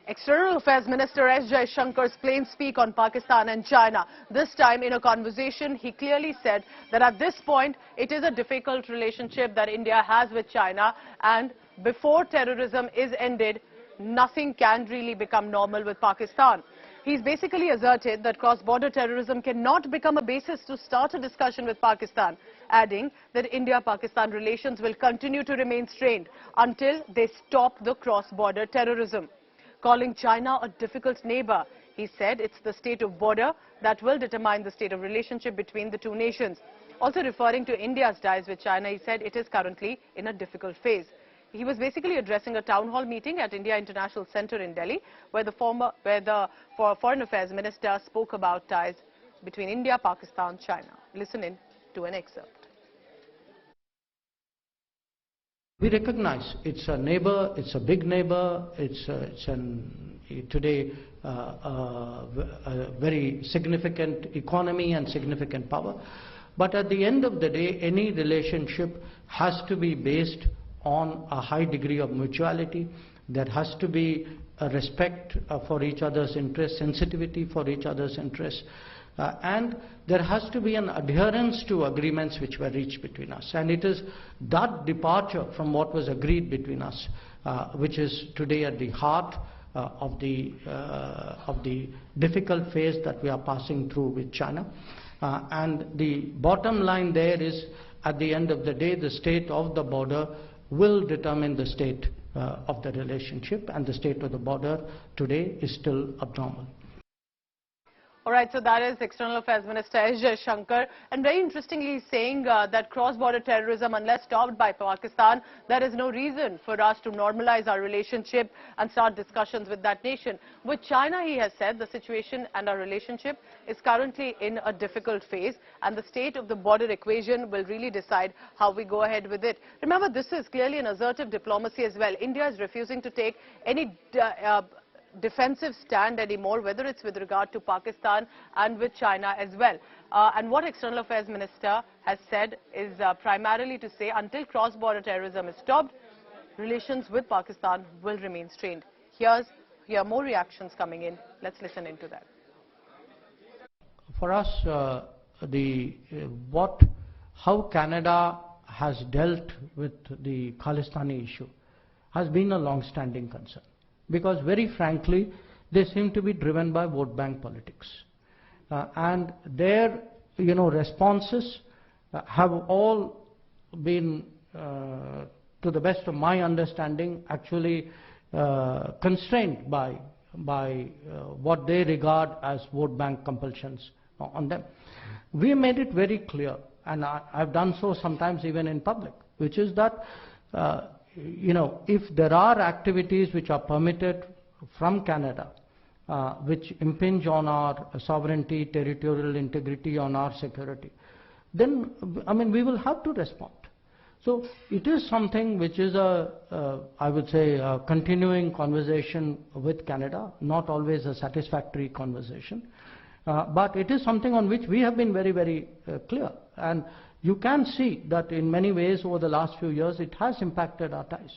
External Affairs Minister S Jaishankar's plain speak on Pakistan and China. This time in a conversation, he clearly said that at this point, it is a difficult relationship that India has with China, and before terrorism is ended, nothing can really become normal with Pakistan. He's basically asserted that cross-border terrorism cannot become a basis to start a discussion with Pakistan, adding that India-Pakistan relations will continue to remain strained until they stop the cross-border terrorism. Calling China a difficult neighbor, he said it's the state of border that will determine the state of relationship between the two nations. Also referring to India's ties with China, he said it is currently in a difficult phase. He was basically addressing a town hall meeting at India International Centre in Delhi, where the Foreign Affairs Minister spoke about ties between India, Pakistan, China. Listen in to an excerpt. We recognize it's a neighbor, it's a big neighbor, it's today a very significant economy and significant power. But at the end of the day, any relationship has to be based on a high degree of mutuality. There has to be a respect for each other's interests, sensitivity for each other's interests. And there has to be an adherence to agreements which were reached between us. And it is that departure from what was agreed between us which is today at the heart of the difficult phase that we are passing through with China. And the bottom line there is, at the end of the day, the state of the border will determine the state of the relationship, and the state of the border today is still abnormal. All right, so that is External Affairs Minister S Jaishankar, and very interestingly saying that cross-border terrorism, unless stopped by Pakistan, there is no reason for us to normalize our relationship and start discussions with that nation. With China, he has said, the situation and our relationship is currently in a difficult phase, and the state of the border equation will really decide how we go ahead with it. Remember, this is clearly an assertive diplomacy as well. India is refusing to take any defensive stand anymore, whether it's with regard to Pakistan and with China as well. And what External Affairs Minister has said is primarily to say until cross-border terrorism is stopped, relations with Pakistan will remain strained. Here are more reactions coming in. Let's listen into that. For us, how Canada has dealt with the Khalistani issue has been a long-standing concern. Because very frankly, they seem to be driven by vote bank politics. And their responses have all been, to the best of my understanding, actually constrained by what they regard as vote bank compulsions on them. We made it very clear, and I've done so sometimes even in public, which is that if there are activities which are permitted from Canada, which impinge on our sovereignty, territorial integrity, on our security, then, we will have to respond. So it is something which is I would say, a continuing conversation with Canada, not always a satisfactory conversation. But it is something on which we have been very, very clear. And you can see that in many ways over the last few years it has impacted our ties.